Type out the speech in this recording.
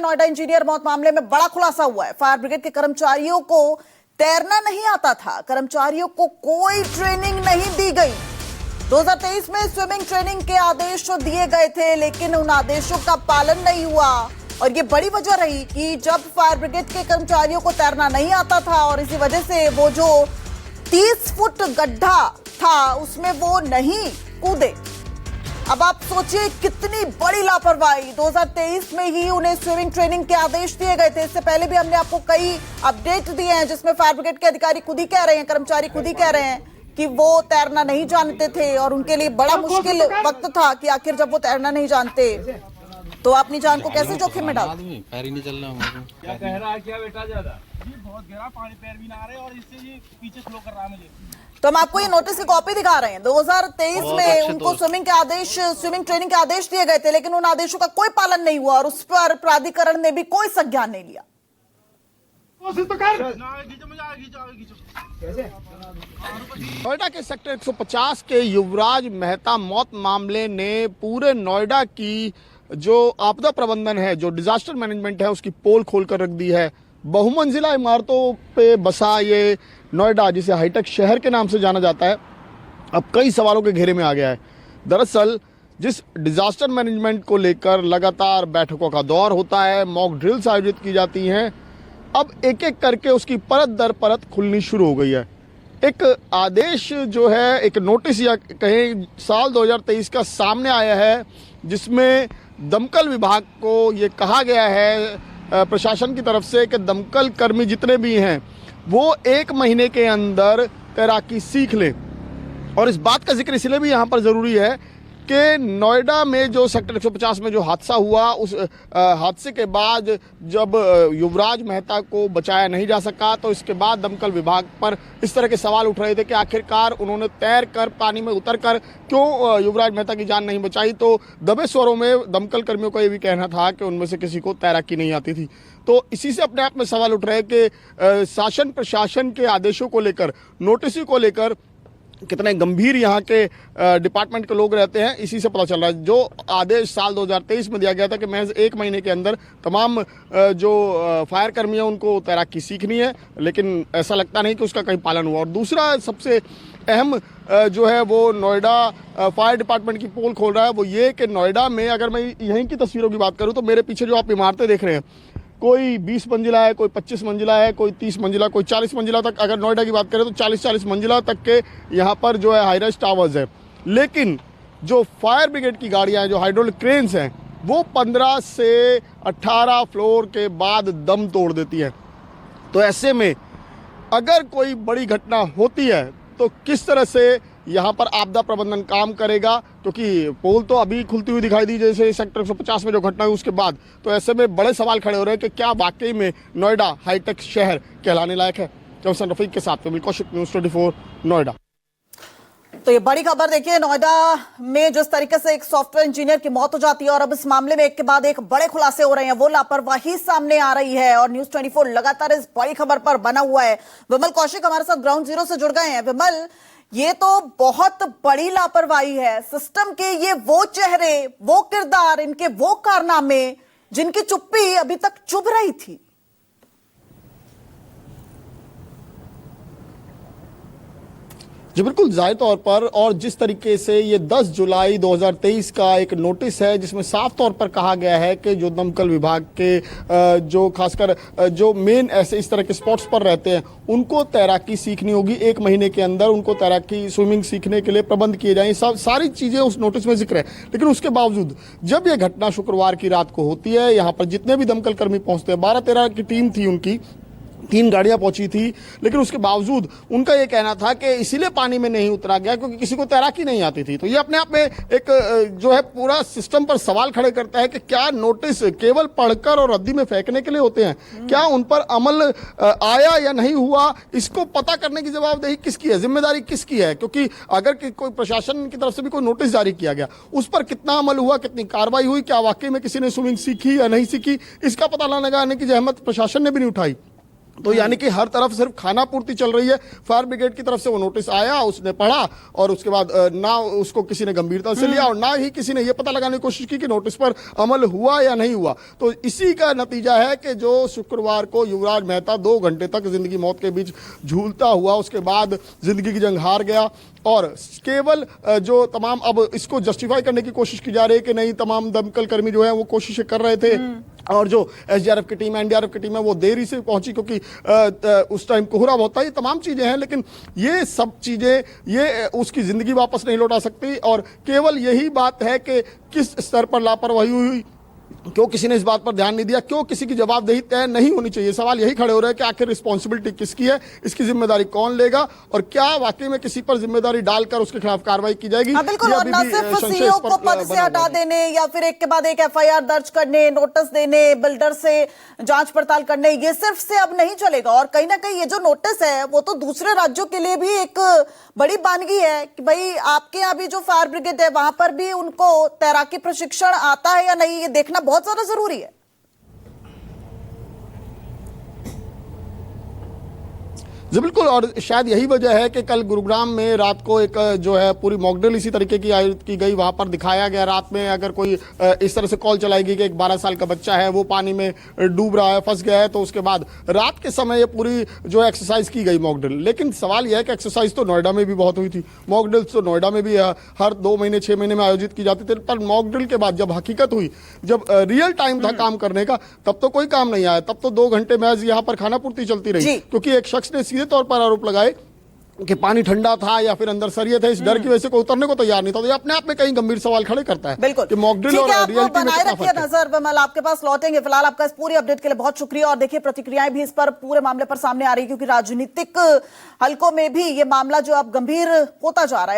Noida engineer मौत मामले में बड़ा खुलासा हुआ है। फायर ब्रिगेड के कर्मचारियों को तैरना नहीं आता था, कर्मचारियों को कोई ट्रेनिंग नहीं दी गई। 2023 में स्विमिंग ट्रेनिंग के आदेश दिए गए थे, लेकिन उन आदेशों का पालन नहीं हुआ और ये बड़ी वजह रही कि जब फायर ब्रिगेड के कर्मचारियों को तैरना नहीं आता था और इसी वजह से वो जो 30 फुट गड्ढा था उसमें वो नहीं कूदे। अब आप सोचिए कितनी बड़ी लापरवाही। 2023 में ही उन्हें स्विमिंग ट्रेनिंग के आदेश दिए गए थे। इससे पहले भी हमने आपको कई अपडेट दिए हैं जिसमें फायर ब्रिगेड के अधिकारी खुद ही कह रहे हैं, कर्मचारी खुद ही कह रहे हैं कि वो तैरना नहीं जानते थे और उनके लिए बड़ा मुश्किल वक्त था कि आखिर जब वो तैरना नहीं जानते तो अपनी जान को कैसे जोखिम में डालते। पैर ही नहीं चल रहा। क्या कह रहा है क्या बेटा? ज्यादा बहुत गहरा पानी, पैर भी ना आ रहे और इससे ये पीछे स्लो कर रहा है मुझे। तो हम आपको ये नोटिस की कॉपी दिखा रहे हैं। 2023 में उनको स्विमिंग ट्रेनिंग के आदेश दिए गए थे, लेकिन उन आदेशों का कोई पालन नहीं हुआ और उस पर प्राधिकरण ने भी कोई संज्ञान नहीं लिया। नोएडा के सेक्टर 150 के युवराज मेहता मौत मामले ने पूरे नोएडा की जो आपदा प्रबंधन है, जो डिजास्टर मैनेजमेंट है, उसकी पोल खोलकर रख दी है। बहुमंजिला इमारतों पे बसा ये नोएडा, जिसे हाईटेक शहर के नाम से जाना जाता है, अब कई सवालों के घेरे में आ गया है। दरअसल जिस डिजास्टर मैनेजमेंट को लेकर लगातार बैठकों का दौर होता है, मॉक ड्रिल्स आयोजित की जाती हैं, अब एक एक करके उसकी परत दर परत खुलनी शुरू हो गई है। एक आदेश जो है, एक नोटिस या कहें साल 2023 का सामने आया है, जिसमें दमकल विभाग को ये कहा गया है प्रशासन की तरफ से कि दमकल कर्मी जितने भी हैं वो 1 महीने के अंदर तैराकी सीख लें। और इस बात का जिक्र इसलिए भी यहाँ पर ज़रूरी है कि नोएडा में जो सेक्टर 150 में जो हादसा हुआ, उस हादसे के बाद जब युवराज मेहता को बचाया नहीं जा सका, तो इसके बाद दमकल विभाग पर इस तरह के सवाल उठ रहे थे कि आखिरकार उन्होंने तैर कर पानी में उतर कर क्यों युवराज मेहता की जान नहीं बचाई। तो दबे स्वरों में दमकल कर्मियों का ये भी कहना था कि उनमें से किसी को तैराकी नहीं आती थी। तो इसी से अपने आप में सवाल उठ रहे हैं कि शासन प्रशासन के आदेशों को लेकर, नोटिस को लेकर कितने गंभीर यहाँ के डिपार्टमेंट के लोग रहते हैं। इसी से पता चल रहा है। जो आदेश साल 2023 में दिया गया था कि महज 1 महीने के अंदर तमाम जो फायर कर्मी हैं उनको तैराकी सीखनी है, लेकिन ऐसा लगता नहीं कि उसका कहीं पालन हुआ। और दूसरा सबसे अहम जो है वो नोएडा फायर डिपार्टमेंट की पोल खोल रहा है, वो ये कि नोएडा में अगर मैं यहीं की तस्वीरों की बात करूँ तो मेरे पीछे जो आप इमारतें देख रहे हैं, कोई 20 मंजिला है, कोई 25 मंजिला है, कोई 30 मंजिला, कोई 40 मंजिला तक, अगर नोएडा की बात करें तो 40-40 मंजिला तक के यहाँ पर जो है हाई राइज टावर्स है। लेकिन जो फायर ब्रिगेड की गाड़ियाँ हैं, जो हाइड्रोलिक क्रेन्स हैं, वो 15 से 18 फ्लोर के बाद दम तोड़ देती हैं। तो ऐसे में अगर कोई बड़ी घटना होती है तो किस तरह से यहाँ पर आपदा प्रबंधन काम करेगा, क्योंकि पोल तो अभी खुलती हुई दिखाई दी जैसे सेक्टर 150 में जो घटना हुई उसके बाद। तो ऐसे में बड़े सवाल खड़े हो रहे हैं कि क्या वाकई में नोएडा हाईटेक शहर कहलाने लायक है। चौसन रफीक के साथ में कौशिक, न्यूज़ 24 नोएडा। तो ये बड़ी खबर देखिए, नोएडा में जिस तरीके से एक सॉफ्टवेयर इंजीनियर की मौत हो जाती है और अब इस मामले में एक के बाद एक बड़े खुलासे हो रहे हैं, वो लापरवाही सामने आ रही है और न्यूज़ 24 लगातार इस बड़ी खबर पर बना हुआ है। विमल कौशिक हमारे साथ ग्राउंड जीरो से जुड़ गए हैं। विमल, ये तो बहुत बड़ी लापरवाही है। सिस्टम के ये वो चेहरे, वो किरदार, इनके वो कारनामे जिनकी चुप्पी अभी तक चुभ रही थी। जी बिल्कुल, जाहिर तौर पर। और जिस तरीके से ये 10 जुलाई 2023 का एक नोटिस है जिसमें साफ तौर पर कहा गया है कि जो दमकल विभाग के जो खासकर जो मेन ऐसे इस तरह के स्पॉट्स पर रहते हैं उनको तैराकी सीखनी होगी। 1 महीने के अंदर उनको तैराकी, स्विमिंग सीखने के लिए प्रबंध किए जाएं। सब सारी चीज़ें उस नोटिस में जिक्र है। लेकिन उसके बावजूद जब ये घटना शुक्रवार की रात को होती है, यहाँ पर जितने भी दमकल कर्मी पहुँचते हैं, 12-13 की टीम थी उनकी, 3 गाड़ियां पहुंची थी, लेकिन उसके बावजूद उनका ये कहना था कि इसीलिए पानी में नहीं उतरा गया क्योंकि किसी को तैराकी नहीं आती थी। तो ये अपने आप में एक जो है पूरा सिस्टम पर सवाल खड़े करता है कि क्या नोटिस केवल पढ़कर और रद्दी में फेंकने के लिए होते हैं? क्या उन पर अमल आया या नहीं हुआ, इसको पता करने की जवाबदेही किसकी है, जिम्मेदारी किसकी है? क्योंकि अगर कोई प्रशासन की तरफ से भी कोई नोटिस जारी किया गया, उस पर कितना अमल हुआ, कितनी कार्रवाई हुई, क्या वाकई में किसी ने स्विमिंग सीखी या नहीं सीखी, इसका पता लगाने की जहमत प्रशासन ने भी नहीं उठाई। तो यानी कि हर तरफ सिर्फ खाना पूर्ति चल रही है। फायर ब्रिगेड की तरफ से वो नोटिस आया, उसने पढ़ा और उसके बाद ना उसको किसी ने गंभीरता से लिया और ना ही किसी ने ये पता लगाने की कोशिश की कि नोटिस पर अमल हुआ या नहीं हुआ। तो इसी का नतीजा है कि जो शुक्रवार को युवराज मेहता 2 घंटे तक जिंदगी मौत के बीच झूलता हुआ, उसके बाद जिंदगी की जंग हार गया। और केवल जो तमाम, अब इसको जस्टिफाई करने की कोशिश की जा रही है कि नहीं, तमाम दमकल कर्मी जो है वो कोशिशें कर रहे थे और जो एसडीआरएफ की टीम, एनडीआरएफ की टीम है वो देरी से पहुंची क्योंकि उस टाइम कोहरा बहुत था। ये तमाम चीजें हैं, लेकिन ये सब चीजें ये उसकी जिंदगी वापस नहीं लौटा सकती। और केवल यही बात है कि किस स्तर पर लापरवाही हुई, क्यों किसी ने इस बात पर ध्यान नहीं दिया, क्यों किसी की जवाबदेही तय नहीं होनी चाहिए। सवाल यही खड़े हो रहे हैं कि आखिर रिस्पॉन्सिबिलिटी किसकी है, इसकी जिम्मेदारी कौन लेगा और क्या वाकई में किसी पर जिम्मेदारी डालकर उसके खिलाफ कार्रवाई की जाएगी। बिल्कुल, और न सिर्फ सीईओ को पद से हटा देने या फिर एक के बाद एक एफआईआर दर्ज करने, नोटिस देने, बिल्डर से जांच पड़ताल करने, ये सिर्फ से अब नहीं चलेगा। और कहीं ना कहीं ये जो नोटिस है वो तो दूसरे राज्यों के लिए भी एक बड़ी बानगी है कि भाई आपके यहाँ भी जो फायर ब्रिगेड है वहां पर भी उनको तैराकी प्रशिक्षण आता है या नहीं, ये देखना बहुत ज्यादा जरूरी है। जी बिल्कुल, और शायद यही वजह है कि कल गुरुग्राम में रात को एक जो है पूरी मॉकड्रिल इसी तरीके की आयोजित की गई। वहां पर दिखाया गया रात में अगर कोई इस तरह से कॉल चलाएगी कि एक 12 साल का बच्चा है वो पानी में डूब रहा है, फंस गया है, तो उसके बाद रात के समय ये पूरी जो एक्सरसाइज की गई मॉकड्रिल। लेकिन सवाल यह है कि एक्सरसाइज तो नोएडा में भी बहुत हुई थी, मॉकड्रिल तो नोएडा में भी हर 2 महीने 6 महीने में आयोजित की जाती थी। पर मॉकड्रिल के बाद जब हकीकत हुई, जब रियल टाइम था काम करने का, तब तो कोई काम नहीं आया। तब तो 2 घंटे महज यहाँ पर खाना पूर्ति चलती रही, क्योंकि एक शख्स ने सीधे तौर पर आरोप लगाए कि पानी ठंडा था या फिर अंदर सरिये थे। इस डर की वजह से कोई उतरने को तैयार नहीं था। तो ये अपने आप में कई गंभीर सवाल खड़े करता है। बिल्कुल, कि मॉकड्रिल और रियलिटी में बनाए कितना रखिए फर्क है। नजर। विमल, आपके पास लौटेंगे। फिलहाल आपका इस पूरी अपडेट के लिए बहुत शुक्रिया। और देखिए प्रतिक्रियाएं भी इस पर पूरे मामले पर सामने आ रही है, क्योंकि राजनीतिक हलकों में भी ये मामला जो अब गंभीर होता जा रहा है।